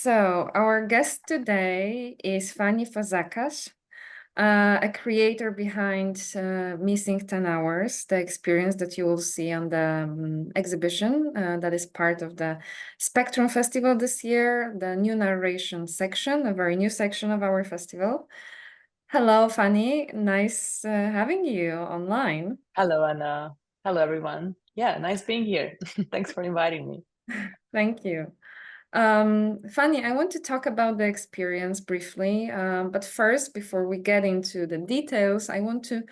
So, our guest today is Fanni Fazakas, a creator behind Missing 10 Hours, the experience that you will see on the exhibition that is part of the Spektrum Festival this year, the new narration section, a very new section of our festival. Hello, Fanny. Nice having you online. Hello, Anna. Hello, everyone. Yeah, nice being here. Thanks for inviting me. Thank you. Fanny, I want to talk about the experience briefly, but first, before we get into the details, I want to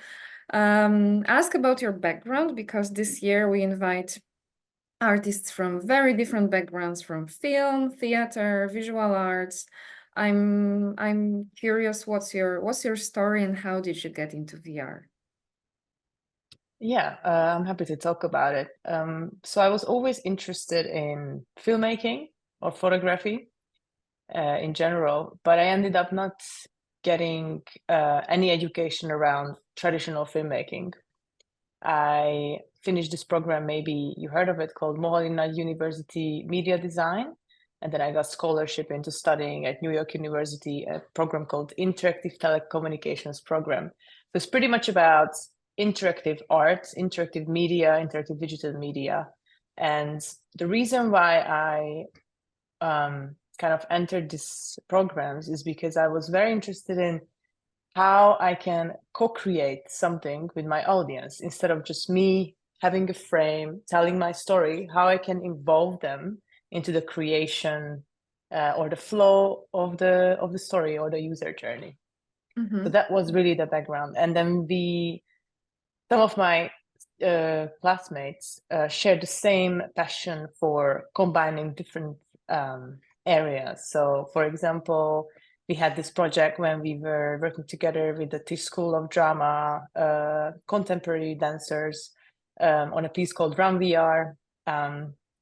ask about your background, because this year we invite artists from very different backgrounds, from film, theater, visual arts. I'm curious, what's your story and how did you get into VR? Yeah, I'm happy to talk about it. So I was always interested in filmmaking or photography in general, but I ended up not getting any education around traditional filmmaking. I finished this program, maybe you heard of it, called Mohalina University Media Design. And then I got scholarship into studying at New York University, a program called Interactive Telecommunications Program. So it's pretty much about interactive art, interactive media, interactive digital media. And the reason why I kind of entered these programs is because I was very interested in how I can co-create something with my audience instead of just me having a frame, telling my story, how I can involve them into the creation or the flow of the story or the user journey. So that was really the background. And then some of my classmates shared the same passion for combining different areas. So, for example, we had this project when we were working together with the Tisch School of Drama, contemporary dancers on a piece called Run VR,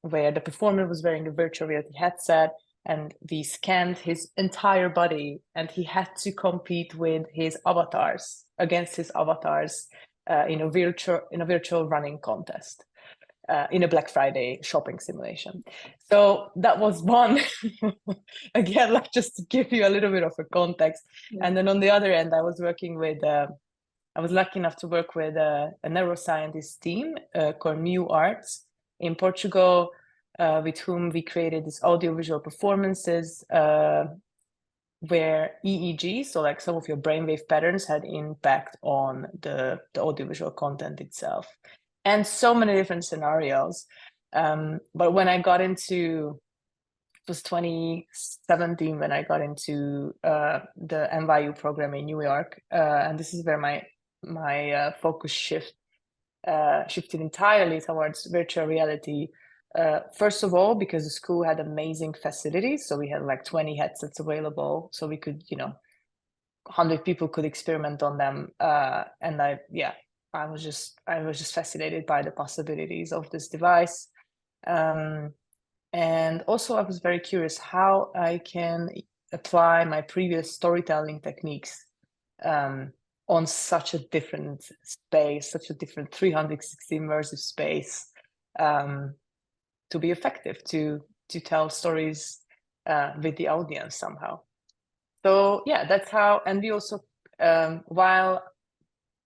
where the performer was wearing a virtual reality headset and we scanned his entire body and he had to compete with his avatars, against his avatars in a virtual running contest. In a Black Friday shopping simulation. So that was one, again, like just to give you a little bit of a context. Yeah. And then on the other end, I was lucky enough to work with a neuroscientist team called New Arts in Portugal, with whom we created these audiovisual performances where EEG, so like some of your brainwave patterns, had impact on the audiovisual content itself. And so many different scenarios. But when I got into, it was 2017 when I got into the NYU program in New York. And this is where my focus shifted entirely towards virtual reality. First of all, because the school had amazing facilities. So we had like 20 headsets available. So we could, 100 people could experiment on them. And I was just fascinated by the possibilities of this device. And also I was very curious how I can apply my previous storytelling techniques on such a different space, such a different 360 immersive space, to be effective, to tell stories with the audience somehow. So yeah, that's how. And we also, while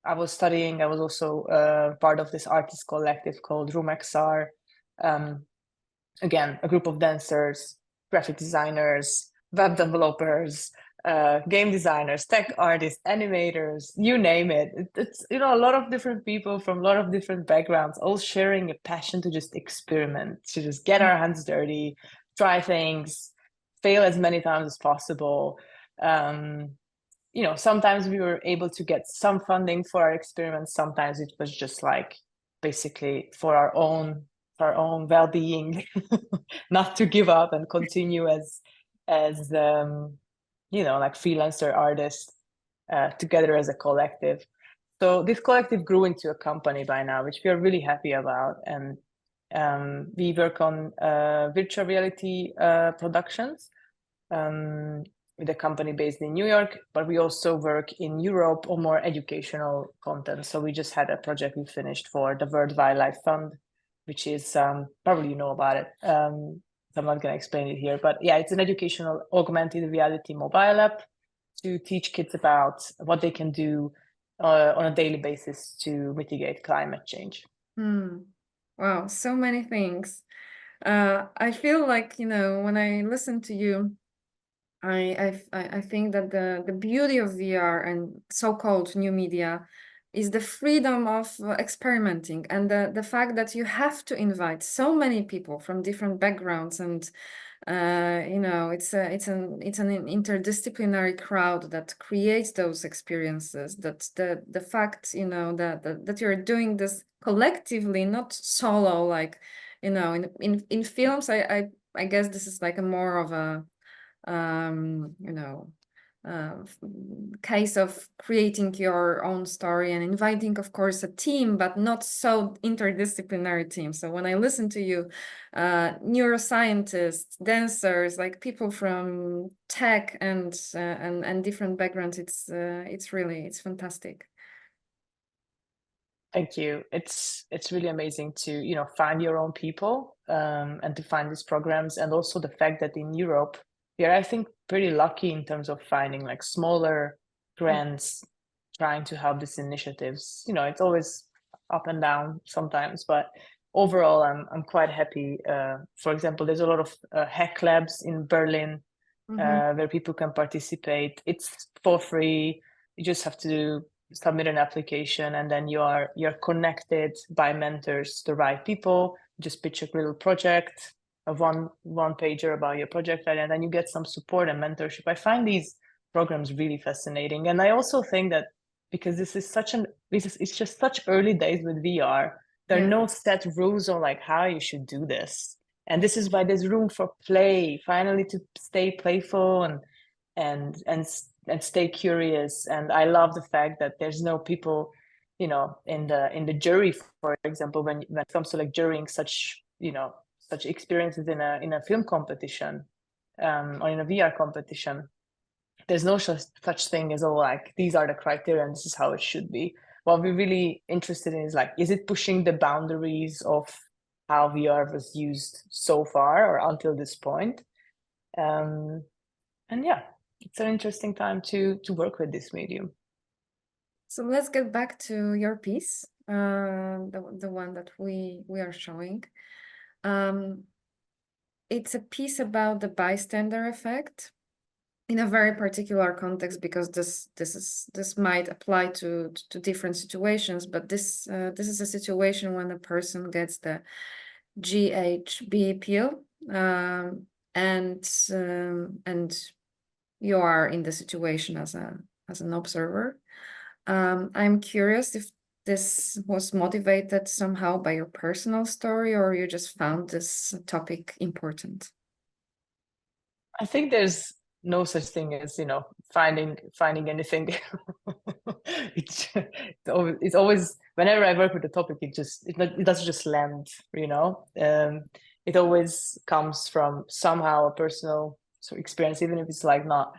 I was studying, I was also part of this artist collective called RoomXR. Again, a group of dancers, graphic designers, web developers, game designers, tech artists, animators, you name it. It's a lot of different people from a lot of different backgrounds, all sharing a passion to just experiment, to just get our hands dirty, try things, fail as many times as possible. Sometimes we were able to get some funding for our experiments. Sometimes it was just like basically for our own well-being, not to give up and continue as like freelancer artists together as a collective. So this collective grew into a company by now, which we are really happy about. And we work on virtual reality productions with a company based in New York, but we also work in Europe on more educational content. So we just had a project we finished for the World Wildlife Fund, which is probably you know about it. So I'm not going to explain it here, but yeah, it's an educational augmented reality mobile app to teach kids about what they can do on a daily basis to mitigate climate change. Wow, so many things. I feel like, when I listen to you, I think that the beauty of VR and so-called new media is the freedom of experimenting, and the fact that you have to invite so many people from different backgrounds, and it's an interdisciplinary crowd that creates those experiences. That the fact that you're doing this collectively, not solo, like in films. I guess this is like a more of a case of creating your own story and inviting, of course, a team, but not so interdisciplinary team. So when I listen to you, neuroscientists, dancers, like people from tech and different backgrounds, it's fantastic. Thank you. It's really amazing to find your own people and to find these programs, and also the fact that in Europe we are, I think, pretty lucky in terms of finding like smaller grants trying to help these initiatives. It's always up and down sometimes, but overall I'm quite happy. For example, there's a lot of hack labs in Berlin where people can participate. It's for free. You just have to submit an application, and then you're connected by mentors to the right people. Just pitch a little project, a one pager about your project, and then you get some support and mentorship. I find these programs really fascinating, and I also think that because it's just such early days with VR, there are no set rules on like how you should do this, and this is why there's room for play. Finally, to stay playful and stay curious. And I love the fact that there's no people, in the jury, for example, when it comes to like jurying such experiences in a film competition or in a VR competition. There's no such thing as, oh, like these are the criteria and this is how it should be. What we're really interested in is like, is it pushing the boundaries of how VR was used so far or until this point? And yeah, it's an interesting time to work with this medium. So let's get back to your piece, the one that we are showing. It's a piece about the bystander effect in a very particular context, because this might apply to different situations, but this is a situation when a person gets the GHB pill, and you are in the situation as an observer. I'm curious if this was motivated somehow by your personal story, or you just found this topic important. I think there's no such thing as finding anything. it's always, whenever I work with a topic, it doesn't just land. It always comes from somehow a personal experience, even if it's like not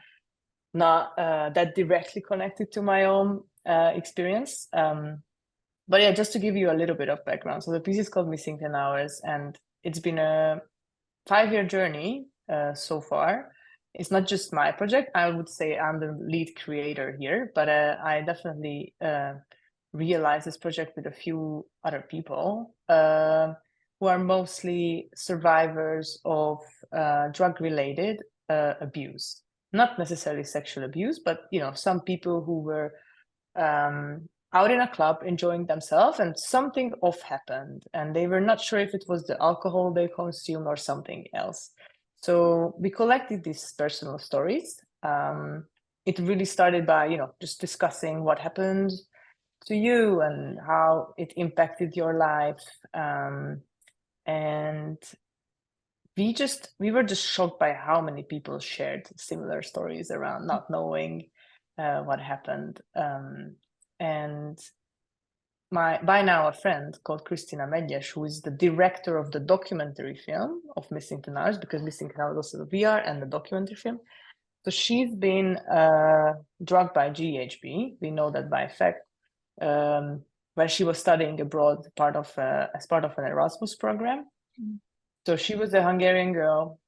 that directly connected to my own experience. But yeah, just to give you a little bit of background. So the piece is called Missing 10 Hours, and it's been a 5-year journey so far. It's not just my project. I would say I'm the lead creator here, but I definitely realized this project with a few other people who are mostly survivors of drug-related abuse. Not necessarily sexual abuse, but some people who were out in a club enjoying themselves, and something off happened, and they were not sure if it was the alcohol they consumed or something else. So we collected these personal stories. It really started by just discussing what happened to you and how it impacted your life, and we were just shocked by how many people shared similar stories around not knowing what happened. And by now a friend called Christina Medjes, who is the director of the documentary film of Missing 10 Hours, because Missing 10 Hours also the VR and the documentary film. So she's been drugged by GHB. We know that by fact, when she was studying abroad, as part of an Erasmus program. So she was a Hungarian girl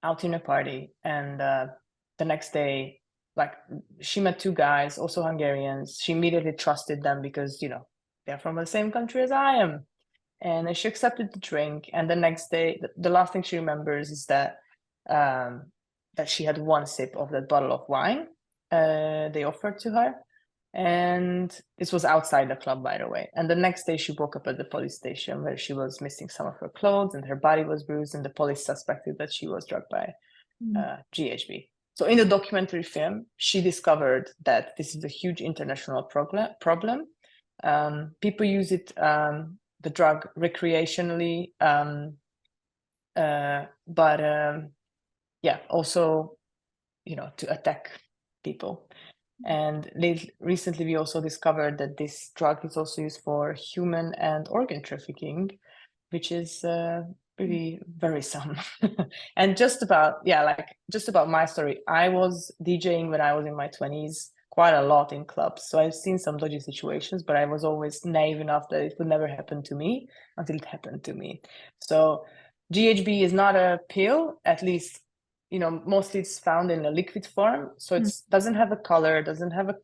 out in a party, and the next day, like, she met two guys, also Hungarians. She immediately trusted them because, you know, they're from the same country as I am. And then she accepted the drink. And the next day, the last thing she remembers is that that she had one sip of that bottle of wine they offered to her. And this was outside the club, by the way. And the next day she woke up at the police station where she was missing some of her clothes and her body was bruised, and the police suspected that she was drugged by GHB. So in the documentary film, she discovered that this is a huge international problem. People use it, the drug, recreationally, but yeah, also, you know, to attack people. And recently we also discovered that this drug is also used for human and organ trafficking, which is really worrisome. And just about my story, I was DJing when I was in my 20s quite a lot in clubs. So I've seen some dodgy situations, but I was always naive enough that it would never happen to me until it happened to me. So GHB is not a pill, at least, you know, mostly it's found in a liquid form. So it doesn't have a color, doesn't have a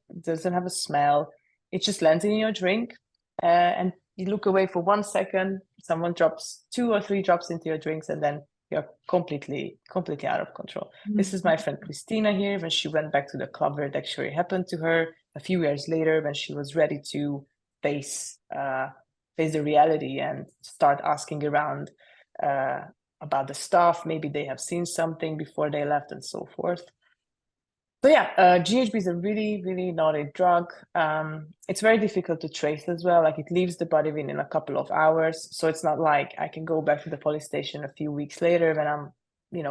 smell. It just lands in your drink, and you look away for 1 second, someone drops 2 or 3 drops into your drinks, and then you're completely out of control. This is my friend Christina here. When she went back to the club where it actually happened to her a few years later, when she was ready to face the reality and start asking around about the stuff. Maybe they have seen something before they left and so forth. So yeah, GHB is a really, really naughty drug. It's very difficult to trace as well. Like, it leaves the body within a couple of hours. So it's not like I can go back to the police station a few weeks later when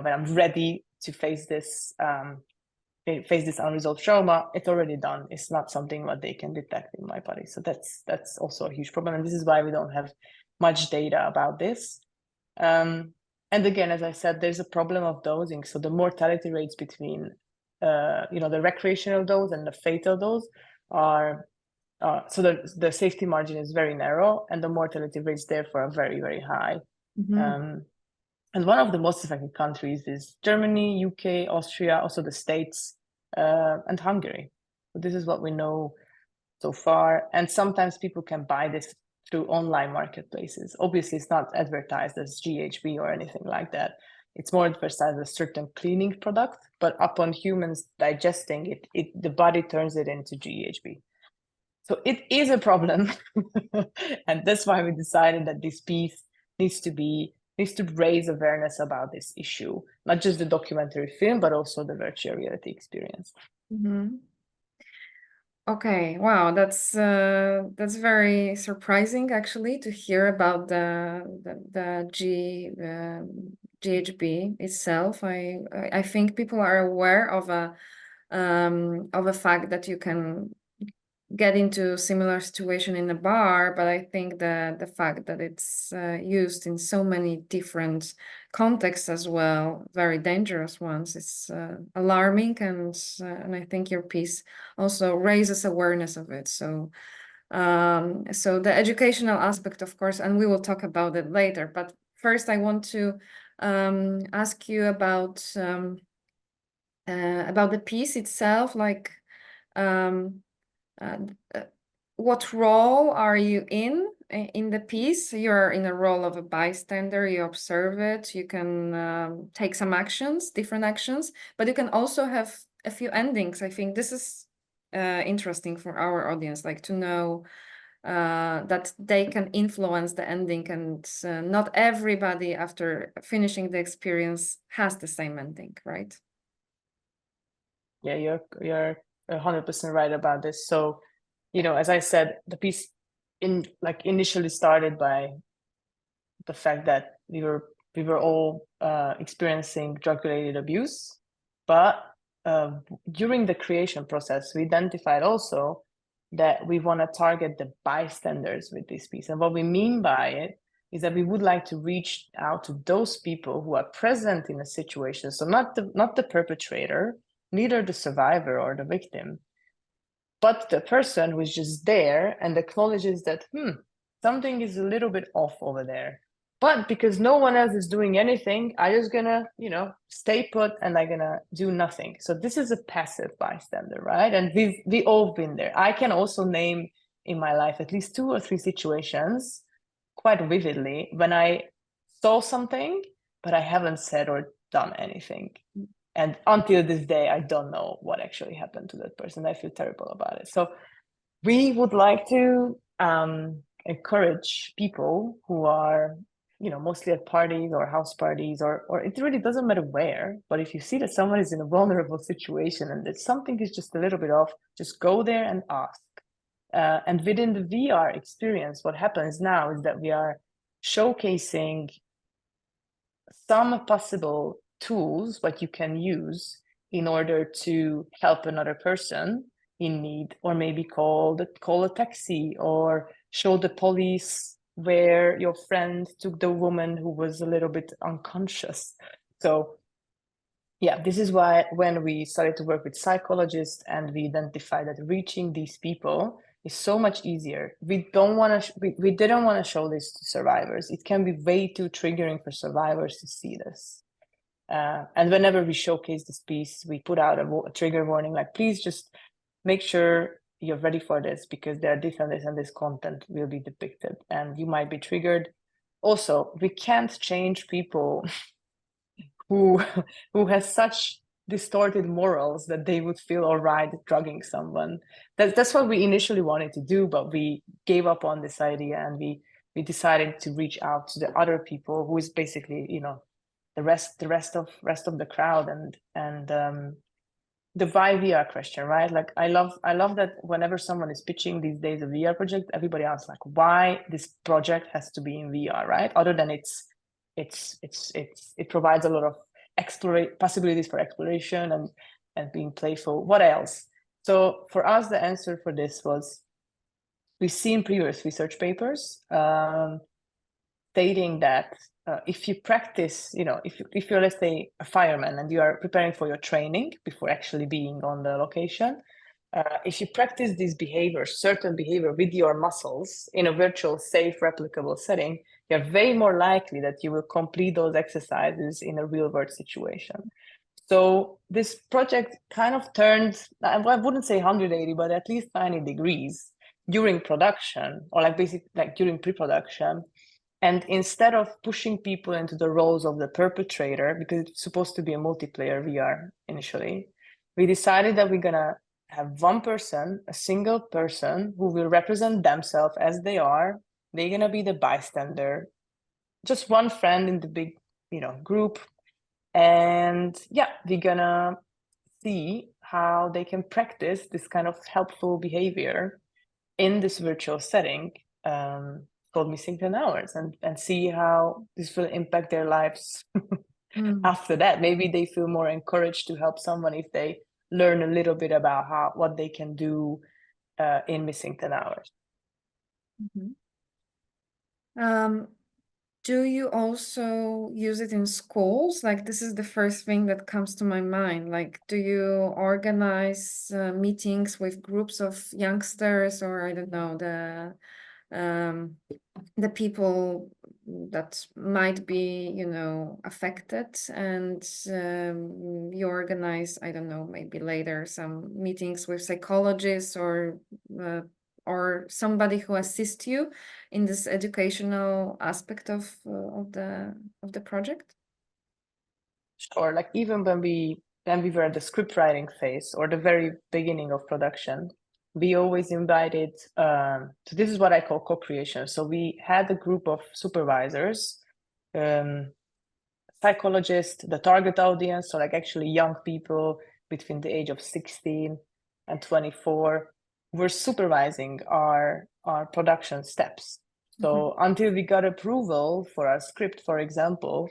I'm ready to face this unresolved trauma. It's already done. It's not something that they can detect in my body. So that's also a huge problem. And this is why we don't have much data about this. And again, as I said, there's a problem of dosing. So the mortality rates between, the recreational dose and the fatal dose are, so the safety margin is very narrow, and the mortality rates therefore are very, very high. And one of the most affected countries is Germany, UK, Austria, also the States, and Hungary. So this is what we know so far. And sometimes people can buy this through online marketplaces. Obviously, it's not advertised as GHB or anything like that. It's more advertised as a certain cleaning product, but upon humans digesting it, the body turns it into GHB. So it is a problem. And that's why we decided that this piece needs to raise awareness about this issue, not just the documentary film, but also the virtual reality experience. Okay, wow, that's very surprising actually to hear about the GHB itself. I think people are aware of a fact that you can get into a similar situation in a bar, but I think the fact that it's used in so many different contexts as well, very dangerous ones, is alarming, and I think your piece also raises awareness of it. So the educational aspect, of course, and we will talk about it later. But first, I want to ask you about the piece itself, like. What role are you in the piece? You're in a role of a bystander, you observe it, you can take some different actions, but you can also have a few endings. I think this is interesting for our audience, like to know that they can influence the ending, and not everybody after finishing the experience has the same ending, right? Yeah, you're 100% right about this. So, as I said, the piece initially started by the fact that we were all experiencing drug-related abuse, but during the creation process, we identified also that we want to target the bystanders with this piece. And what we mean by it is that we would like to reach out to those people who are present in a situation. So not the perpetrator, neither the survivor or the victim, but the person who is just there and acknowledges that something is a little bit off over there. but because no one else is doing anything, I'm just gonna, stay put and I'm gonna do nothing. So this is a passive bystander, right? And we all been there. I can also name in my life at least 2 or 3 situations quite vividly when I saw something, but I haven't said or done anything. And until this day, I don't know what actually happened to that person. I feel terrible about it. So we would like to encourage people who are, mostly at parties or house parties, or it really doesn't matter where, but if you see that someone is in a vulnerable situation and that something is just a little bit off, just go there and ask. And within the VR experience, what happens now is that we are showcasing some possible tools what you can use in order to help another person in need, or maybe call a taxi, or show the police where your friend took the woman who was a little bit unconscious. So yeah, this is why when we started to work with psychologists and we identified that reaching these people is so much easier. We didn't want to show this to survivors. It can be way too triggering for survivors to see this. And whenever we showcase this piece, we put out a trigger warning, like, please just make sure you're ready for this, because there are this and this content will be depicted and you might be triggered. Also, we can't change people who has such distorted morals that they would feel all right drugging someone. That's what we initially wanted to do, but we gave up on this idea and we decided to reach out to the other people, who is basically, the rest of the crowd, and the why VR question, right? Like I love that whenever someone is pitching these days a VR project, everybody asks like why this project has to be in VR, right? Other than it provides a lot of possibilities for exploration and being playful. What else? So for us, the answer for this was, we've seen previous research papers stating that if you practice, if you're, let's say, a fireman and you are preparing for your training before actually being on the location, if you practice these behaviors, certain behavior with your muscles in a virtual, safe, replicable setting, you're way more likely that you will complete those exercises in a real world situation. So this project kind of turned, I wouldn't say 180, but at least 90 degrees during production, or like during pre-production. And instead of pushing people into the roles of the perpetrator, because it's supposed to be a multiplayer VR initially, we decided that we're gonna have one person, a single person, who will represent themselves as they are. They're gonna be the bystander, just one friend in the big, group. And yeah, we're gonna see how they can practice this kind of helpful behavior in this virtual setting called Missing 10 Hours, and see how this will impact their lives after that. Maybe they feel more encouraged to help someone if they learn a little bit about what they can do in Missing 10 Hours. Do you also use it in schools? Like, this is the first thing that comes to my mind. Like, do you organize meetings with groups of youngsters, or I don't know, the people that might be, affected, and you organize, I don't know, maybe later some meetings with psychologists or somebody who assists you in this educational aspect of the project? Sure. Like even when we were at the script writing phase or the very beginning of production, we always invited. So this is what I call co-creation. So we had a group of supervisors, psychologists, the target audience, so like actually young people between the age of 16 and 24, were supervising our production steps. So until we got approval for our script, for example,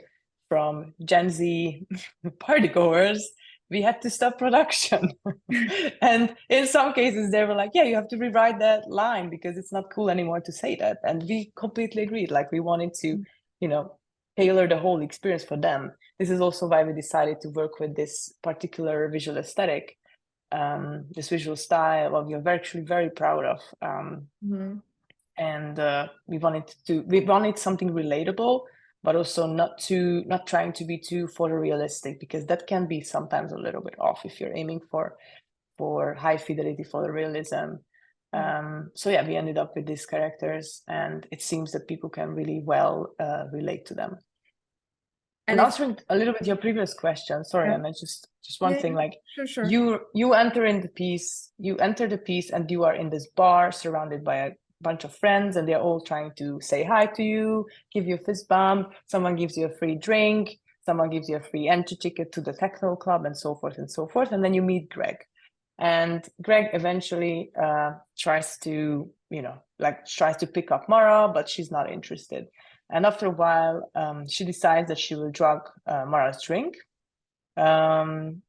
from Gen Z partygoers, we had to stop production. And in some cases, they were like, yeah, you have to rewrite that line because it's not cool anymore to say that. And we completely agreed. Like, we wanted to, tailor the whole experience for them. This is also why we decided to work with this particular visual aesthetic, this visual style, what we are actually very proud of. And we wanted something relatable, but also not trying to be too photorealistic, because that can be sometimes a little bit off if you're aiming for high fidelity photorealism. So yeah, we ended up with these characters, and it seems that people can really well relate to them. And answering a little bit your previous question, sorry, Anna, just one thing, like sure. you enter the piece and you are in this bar surrounded by a bunch of friends, and they're all trying to say hi to you, give you a fist bump, someone gives you a free drink, someone gives you a free entry ticket to the techno club, and so forth and so forth. And then you meet Greg. And Greg eventually tries to pick up Mara, but she's not interested. And after a while, she decides that she will drug Mara's drink. And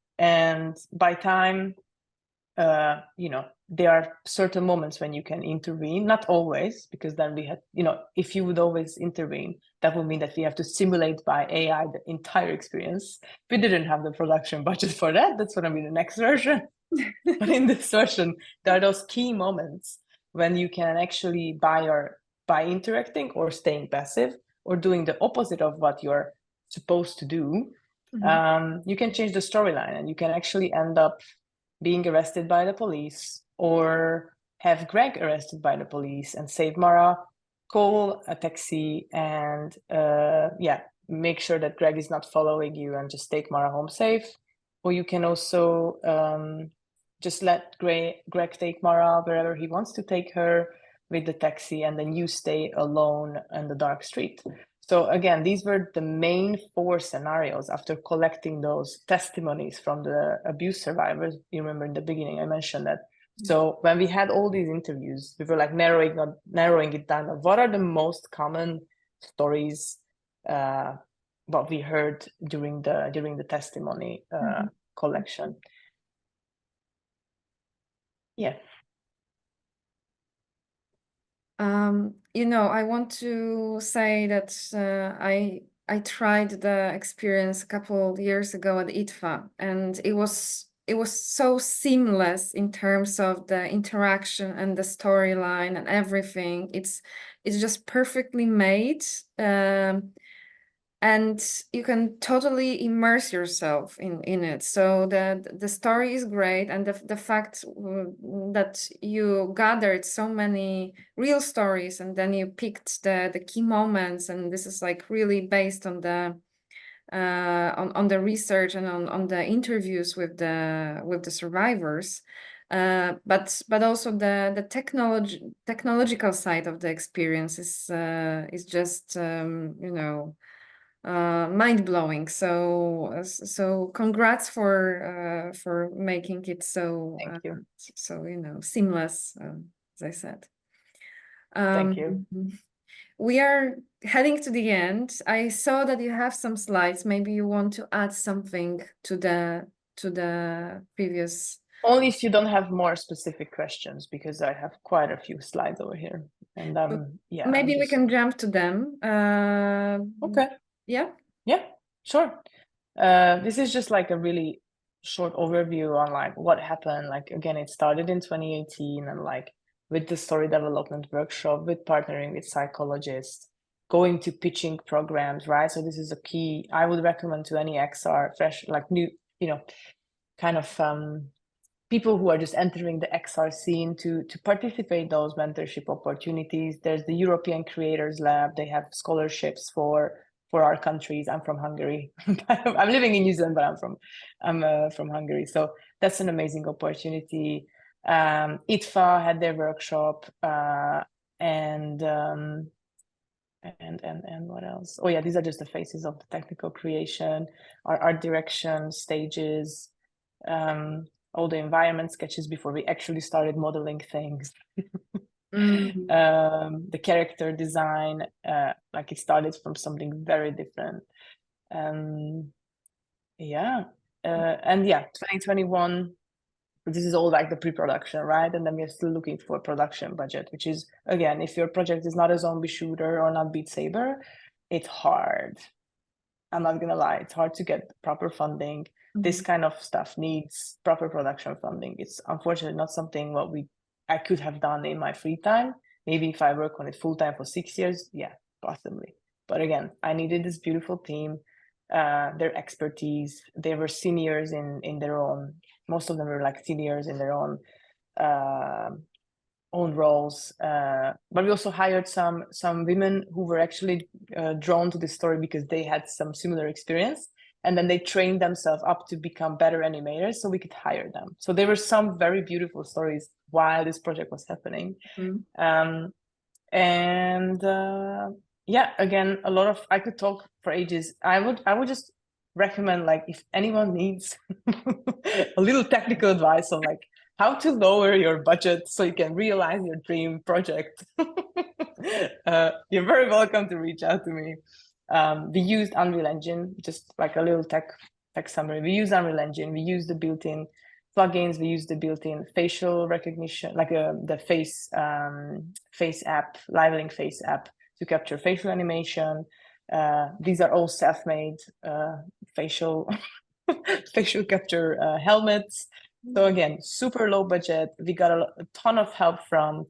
by time, there are certain moments when you can intervene, not always, because then we had, if you would always intervene, that would mean that we have to simulate by AI the entire experience. We didn't have the production budget for that. That's going to be the next version. But in this version, there are those key moments when you can actually, by interacting or staying passive or doing the opposite of what you're supposed to do, you can change the storyline, and you can actually end up being arrested by the police, or have Greg arrested by the police and save Mara, call a taxi, and make sure that Greg is not following you and just take Mara home safe. Or you can also just let Greg take Mara wherever he wants to take her with the taxi, and then you stay alone in the dark street. So again, these were the main 4 scenarios after collecting those testimonies from the abuse survivors. You remember in the beginning, I mentioned that. So when we had all these interviews, we were like narrowing it down. What are the most common stories what we heard during the testimony collection? Yeah. I want to say that I tried the experience a couple of years ago at ITFA, and it was so seamless in terms of the interaction and the storyline and everything. It's just perfectly made. And you can totally immerse yourself in it. So the story is great, and the fact that you gathered so many real stories, and then you picked the key moments, and this is like really based on the research and on the interviews with the survivors. But also the technological side of the experience is just mind-blowing. So congrats for making it so Thank you. seamless, as I said. Thank you. We are heading to the end. I saw that you have some slides. Maybe you want to add something to the previous. Only if you don't have more specific questions, because I have quite a few slides over here, and maybe we can jump to them. Okay. Yeah, sure. This is just like a really short overview on like what happened. Like, again, it started in 2018, and like with the story development workshop, with partnering with psychologists, going to pitching programs, right? So this is a key I would recommend to any XR fresh, like new, kind of people who are just entering the XR scene to participate in those mentorship opportunities. There's the European Creators Lab. They have scholarships for our countries. I'm from Hungary. I'm living in New Zealand, but I'm from Hungary. So that's an amazing opportunity. ITFA had their workshop, and what else? Oh yeah, these are just the phases of the technical creation, our art direction stages, all the environment sketches before we actually started modeling things. The character design, like it started from something very different. And 2021, this is all like the pre-production, right? And then we're still looking for production budget, which is, again, if your project is not a zombie shooter or not Beat Saber, it's hard. I'm not gonna lie, it's hard to get proper funding. This kind of stuff needs proper production funding. It's unfortunately not something I could have done in my free time. Maybe if I work on it full time for 6 years, yeah, possibly. But again, I needed this beautiful team, their expertise. They were seniors in their own, most of them were like seniors in their own roles. But we also hired some women who were actually drawn to this story because they had some similar experience. And then they trained themselves up to become better animators, so we could hire them. So there were some very beautiful stories while this project was happening. Yeah, again, a lot of, I could talk for ages. I would just recommend, like, if anyone needs a little technical advice on like how to lower your budget so you can realize your dream project, you're very welcome to reach out to me. We used Unreal Engine, just like a little tech summary. We used Unreal Engine. We used the built-in plugins. We used the built-in facial recognition, like the face app, Live Face app, to capture facial animation. These are all self-made facial capture helmets. So again, super low budget. We got a ton of help from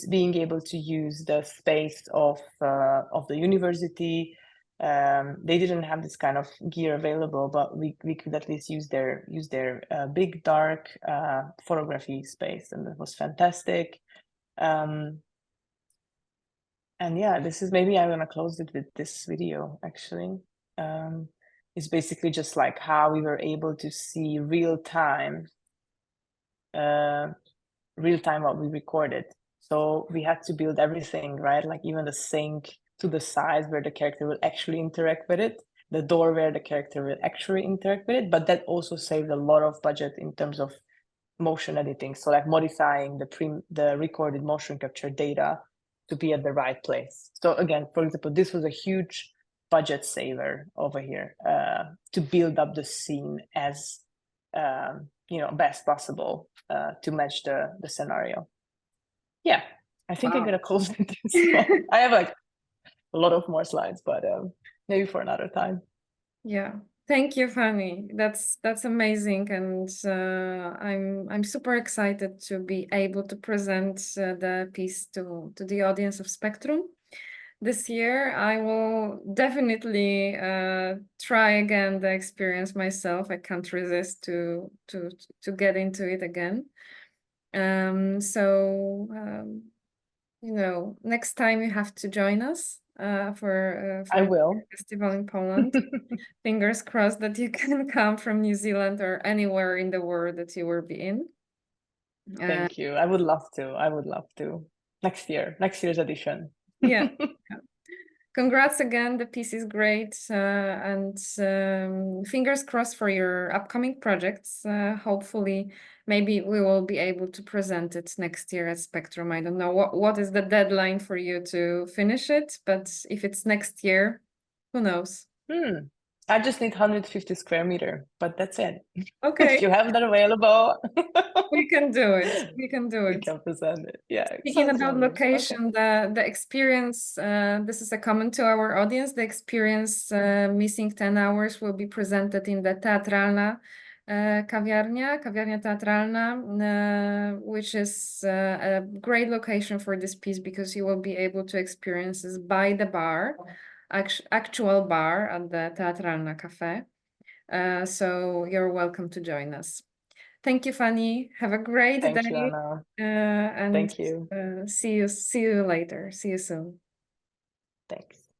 being able to use the space of the university. They didn't have this kind of gear available, but we could at least use their big dark photography space, and it was fantastic. And yeah, this is, maybe I'm gonna close it with this video actually. It's basically just like how we were able to see real time what we recorded. So we had to build everything, right? Like even the sink to the sides where the character will actually interact with it, the door where the character will actually interact with it. But that also saved a lot of budget in terms of motion editing. So like modifying the recorded motion capture data to be at the right place. So again, for example, this was a huge budget saver over here to build up the scene as best possible to match the scenario. Yeah, I think I'm gonna close with this one. I have like a lot of more slides, but maybe for another time. Yeah, thank you, Fanny. That's amazing, and I'm super excited to be able to present the piece to the audience of Spektrum this year. I will definitely try again the experience myself. I can't resist to get into it again. Next time you have to join us for I will. festival in Poland. Fingers crossed that you can come from New Zealand or anywhere in the world that you will be in. Thank you. I would love to. Next year's edition. Yeah. Congrats again. The piece is great, and fingers crossed for your upcoming projects. Hopefully, maybe we will be able to present it next year at Spektrum. I don't know what is the deadline for you to finish it, but if it's next year, who knows? I just need 150 square meter, but that's it. Okay. If you have that available, we can do it. We can do it. We can present it. Yeah. Speaking about location, okay. The experience, this is a comment to our audience, the experience Missing 10 Hours will be presented in the Teatralna kawiarnia teatralna, which is a great location for this piece because you will be able to experience this by the bar, actual bar at the Teatralna Cafe. So you're welcome to join us. Thank you, Fanny. Have a great day. Thank you, Anna. And thank you. See you later. See you soon. Thanks.